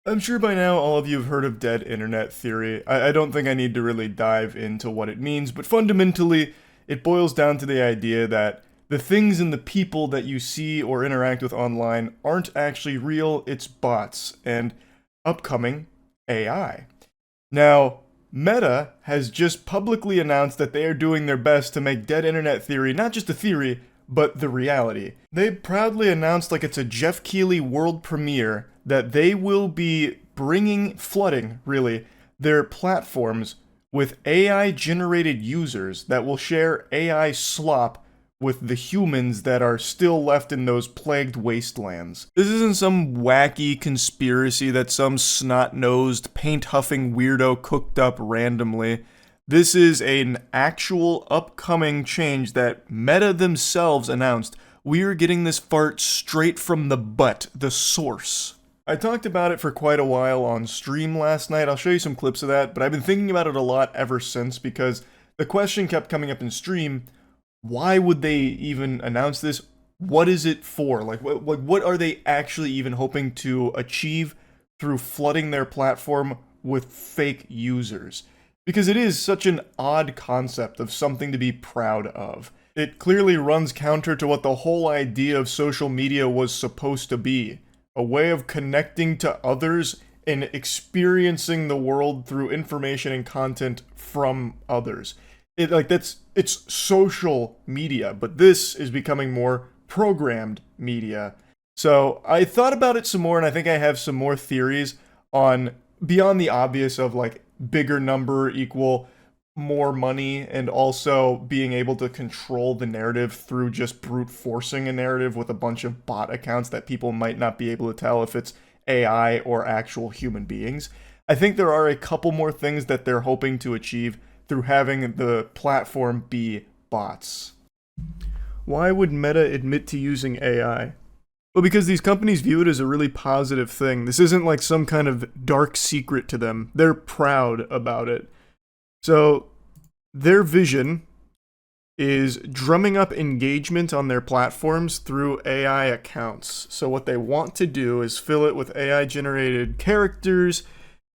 I'm sure by now all of you have heard of dead internet theory. I don't think I need to really dive into what it means, but fundamentally, it boils down to the idea that the things and the people that you see or interact with online aren't actually real, it's bots, and upcoming AI. Now, Meta has just publicly announced that they are doing their best to make dead internet theory not just a theory, but the reality. They proudly announced, like it's a Jeff Keighley world premiere, that they will be flooding, really, their platforms with AI generated users that will share AI slop with the humans that are still left in those plagued wastelands. This isn't some wacky conspiracy that some snot-nosed, paint-huffing weirdo cooked up randomly. This is an actual upcoming change that Meta themselves announced. We are getting this fart straight from the butt, the source. I talked about it for quite a while on stream last night. I'll show you some clips of that, but I've been thinking about it a lot ever since because the question kept coming up in stream, why would they even announce this? What is it for? What are they actually even hoping to achieve through flooding their platform with fake users? Because it is such an odd concept of something to be proud of. It clearly runs counter to what the whole idea of social media was supposed to be. A way of connecting to others and experiencing the world through information and content from others. It's social media, but this is becoming more programmed media. So I thought about it some more, and I think I have some more theories on beyond the obvious of like bigger number equal more money, and also being able to control the narrative through just brute forcing a narrative with a bunch of bot accounts that people might not be able to tell if it's AI or actual human beings. I think there are a couple more things that they're hoping to achieve through having the platform be bots. Why would Meta admit to using AI? Well, because these companies view it as a really positive thing. This isn't like some kind of dark secret to them. They're proud about it. So, their vision is drumming up engagement on their platforms through AI accounts. So, what they want to do is fill it with AI generated characters.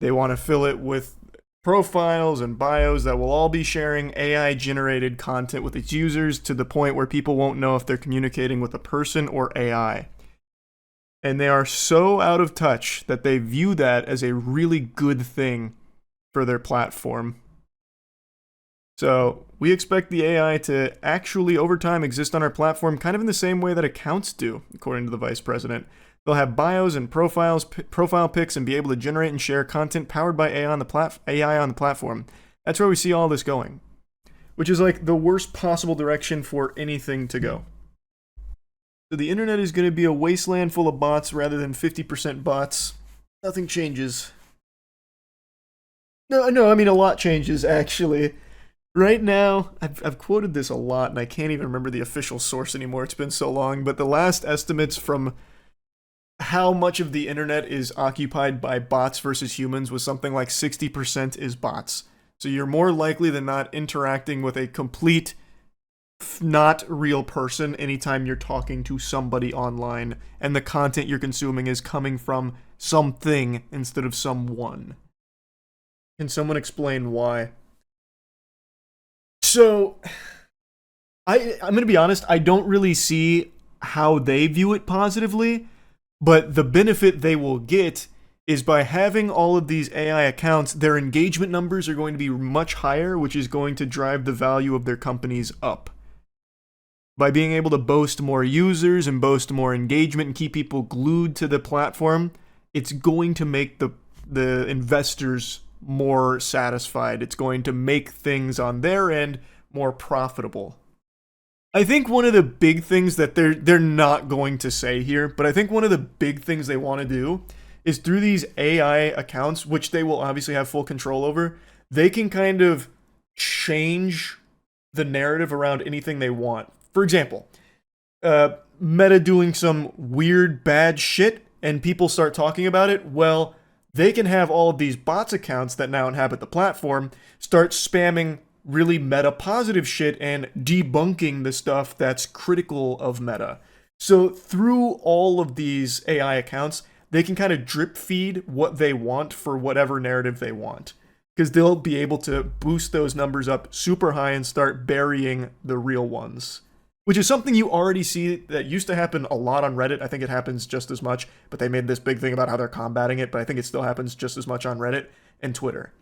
They want to fill it with profiles and bios that will all be sharing AI generated content with its users to the point where people won't know if they're communicating with a person or AI. And they are so out of touch that they view that as a really good thing for their platform. So we expect the AI to actually, over time, exist on our platform kind of in the same way that accounts do, according to the vice president. They'll have bios and profile pics, and be able to generate and share content powered by AI on the platform. That's where we see all this going, which is like the worst possible direction for anything to go. So the internet is going to be a wasteland full of bots rather than 50% bots. Nothing changes. No, I mean a lot changes actually. Right now, I've quoted this a lot, and I can't even remember the official source anymore. It's been so long, but the last estimates from how much of the internet is occupied by bots versus humans was something like 60% is bots. So you're more likely than not interacting with a complete, not real person anytime you're talking to somebody online, and the content you're consuming is coming from something instead of someone. Can someone explain why? So, I'm going to be honest, I don't really see how they view it positively, but the benefit they will get is by having all of these AI accounts, their engagement numbers are going to be much higher, which is going to drive the value of their companies up. By being able to boast more users and boast more engagement and keep people glued to the platform, it's going to make the investors more satisfied. It's going to make things on their end more profitable. I think one of the big things that they're not going to say here, but I think one of the big things they want to do is through these AI accounts, which they will obviously have full control over, they can kind of change the narrative around anything they want. For example, Meta doing some weird bad shit and people start talking about it, well, they can have all of these bots accounts that now inhabit the platform start spamming really meta positive shit and debunking the stuff that's critical of Meta. So through all of these AI accounts, they can kind of drip feed what they want for whatever narrative they want. Because they'll be able to boost those numbers up super high and start burying the real ones. Which is something you already see that used to happen a lot on Reddit. I think it happens just as much, but they made this big thing about how they're combating it, but I think it still happens just as much on Reddit and Twitter.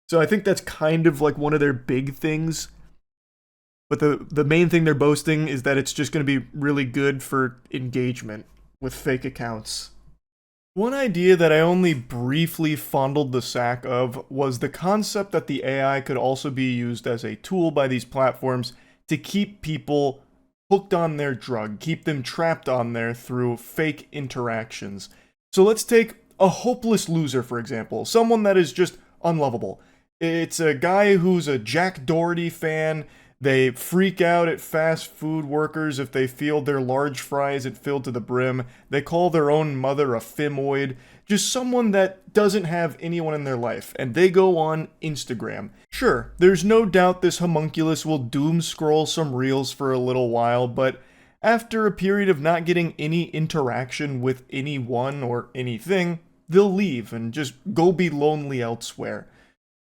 So I think that's kind of like one of their big things. But the main thing they're boasting is that it's just going to be really good for engagement with fake accounts. One idea that I only briefly fondled the sack of was the concept that the AI could also be used as a tool by these platforms to keep people hooked on their drug, keep them trapped on there through fake interactions. So let's take a hopeless loser, for example, someone that is just unlovable. It's a guy who's a Jack Doherty fan. They freak out at fast food workers if they feel their large fries at filled to the brim. They call their own mother a femoid. Just someone that doesn't have anyone in their life, and they go on Instagram. Sure, there's no doubt this homunculus will doom scroll some reels for a little while, but after a period of not getting any interaction with anyone or anything, they'll leave and just go be lonely elsewhere.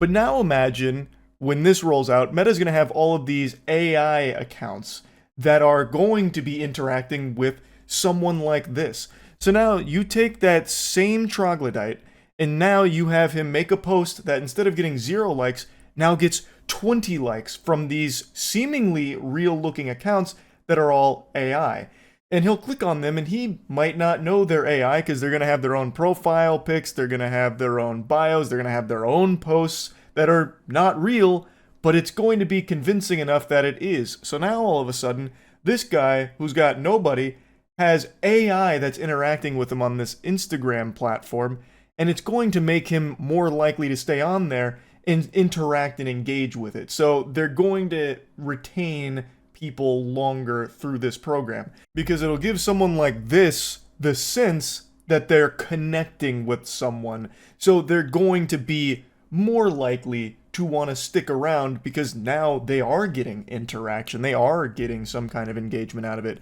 But now imagine when this rolls out, Meta's going to have all of these AI accounts that are going to be interacting with someone like this. So now you take that same troglodyte, and now you have him make a post that instead of getting 0 likes, now gets 20 likes from these seemingly real-looking accounts that are all AI. And he'll click on them, and he might not know they're AI because they're going to have their own profile pics, they're going to have their own bios, they're going to have their own posts that are not real, but it's going to be convincing enough that it is. So now all of a sudden, this guy who's got nobody has AI that's interacting with him on this Instagram platform, and it's going to make him more likely to stay on there and interact and engage with it. So they're going to retain people longer through this program because it'll give someone like this the sense that they're connecting with someone. So they're going to be more likely to want to stick around because now they are getting interaction. They are getting some kind of engagement out of it.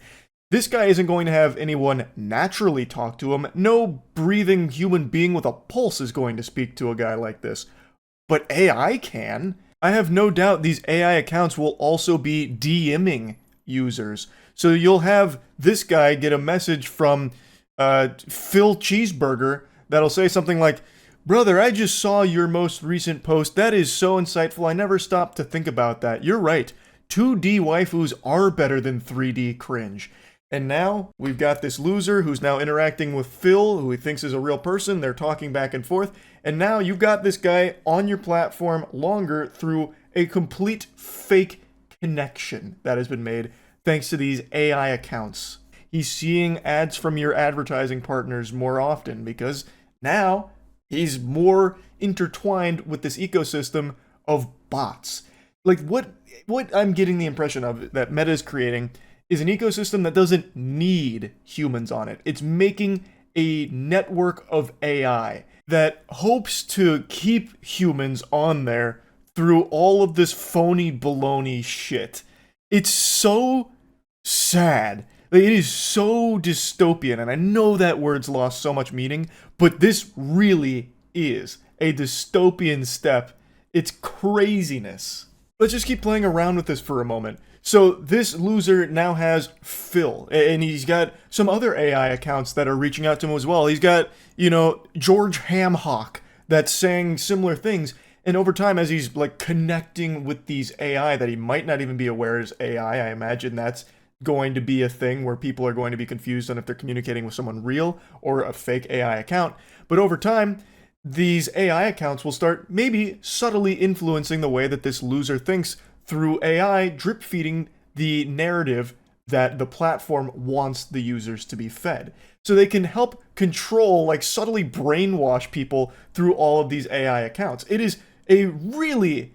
This guy isn't going to have anyone naturally talk to him. No breathing human being with a pulse is going to speak to a guy like this. But AI can. I have no doubt these AI accounts will also be DMing users. So you'll have this guy get a message from Phil Cheeseburger that'll say something like, "Brother, I just saw your most recent post. That is so insightful. I never stopped to think about that. You're right. 2D waifus are better than 3D cringe." And now we've got this loser who's now interacting with Phil, who he thinks is a real person. They're talking back and forth. And now you've got this guy on your platform longer through a complete fake connection that has been made thanks to these AI accounts. He's seeing ads from your advertising partners more often because now he's more intertwined with this ecosystem of bots. Like what I'm getting the impression of that Meta is creating is an ecosystem that doesn't need humans on it. It's making a network of AI that hopes to keep humans on there through all of this phony baloney shit. It's so sad. Like, it is so dystopian, and I know that word's lost so much meaning, but this really is a dystopian step. It's craziness. Let's just keep playing around with this for a moment. So this loser now has Phil, and he's got some other AI accounts that are reaching out to him as well. He's got, George Hamhawk that's saying similar things. And over time, as he's like connecting with these AI that he might not even be aware is AI, I imagine that's going to be a thing where people are going to be confused on if they're communicating with someone real or a fake AI account. But over time, these AI accounts will start maybe subtly influencing the way that this loser thinks through AI drip feeding the narrative that the platform wants the users to be fed. So they can help control, like subtly brainwash people through all of these AI accounts. It is a really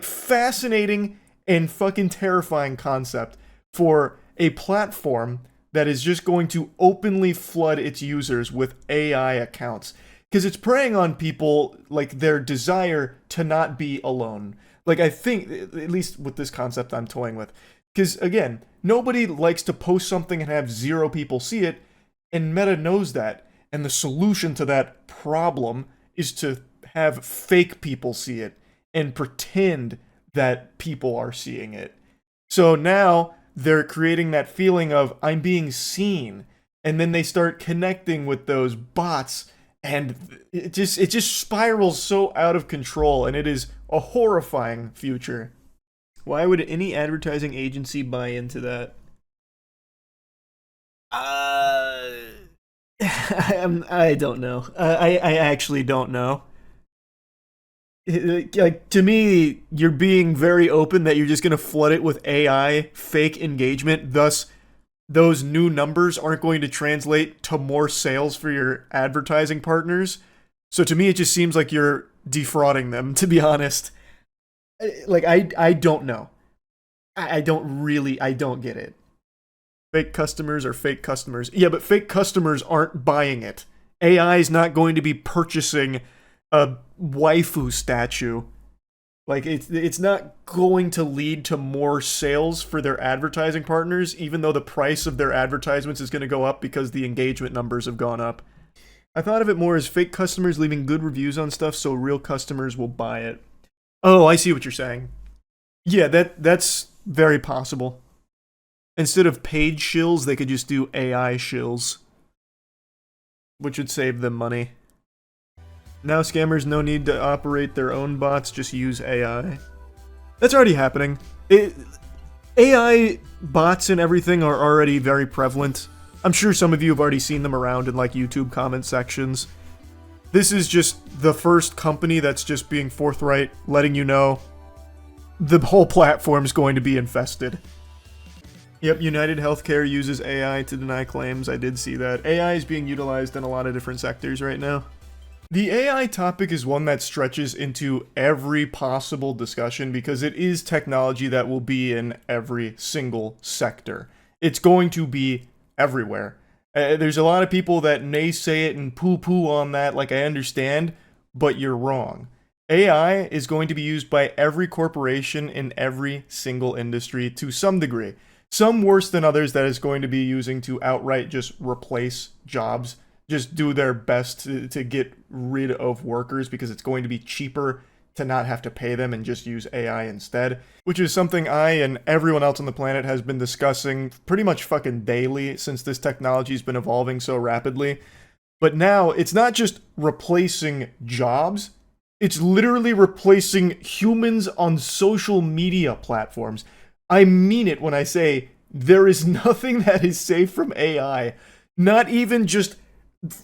fascinating and fucking terrifying concept for a platform that is just going to openly flood its users with AI accounts. Because it's preying on people, like their desire to not be alone. Like, I think, at least with this concept I'm toying with. Because, again, nobody likes to post something and have 0 people see it, and Meta knows that. And the solution to that problem is to have fake people see it and pretend that people are seeing it. So now they're creating that feeling of I'm being seen, and then they start connecting with those bots, and it just spirals so out of control, and it is a horrifying future. Why would any advertising agency buy into that? Uh, I don't know. I actually don't know. Like, to me, you're being very open that you're just going to flood it with AI fake engagement. Thus, those new numbers aren't going to translate to more sales for your advertising partners. So to me, it just seems like you're defrauding them, to be honest. Like, I don't know. I don't get it. Fake customers are fake customers. Yeah, but fake customers aren't buying it. AI is not going to be purchasing a waifu statue. Like, it's not going to lead to more sales for their advertising partners, even though the price of their advertisements is going to go up because the engagement numbers have gone up. I thought of it more as fake customers leaving good reviews on stuff so real customers will buy it. Oh, I see what you're saying. Yeah, that's very possible. Instead of paid shills, they could just do AI shills, which would save them money. Now scammers no need to operate their own bots, just use AI. That's already happening. AI bots and everything are already very prevalent. I'm sure some of you have already seen them around in like YouTube comment sections. This is just the first company that's just being forthright, letting you know the whole platform's going to be infested. Yep, United Healthcare uses AI to deny claims. I did see that. AI is being utilized in a lot of different sectors right now. The AI topic is one that stretches into every possible discussion because it is technology that will be in every single sector. It's going to be everywhere. There's a lot of people that naysay it and poo-poo on that, like I understand, but you're wrong. AI is going to be used by every corporation in every single industry to some degree. Some worse than others that is going to be using to outright just replace jobs. Just do their best to get rid of workers because it's going to be cheaper to not have to pay them and just use AI instead, which is something I and everyone else on the planet has been discussing pretty much fucking daily since this technology's been evolving so rapidly. But now it's not just replacing jobs, it's literally replacing humans on social media platforms. I mean it when I say there is nothing that is safe from AI, not even just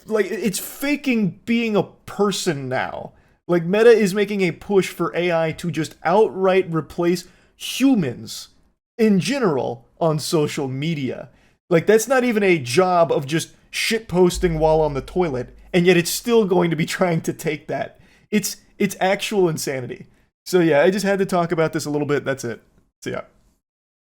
like it's faking being a person now. Like Meta is making a push for AI to just outright replace humans in general on social media. Like that's not even a job of just shit posting while on the toilet, and yet it's still going to be trying to take that. It's actual insanity. So yeah, I just had to talk about this a little bit. That's it. So yeah.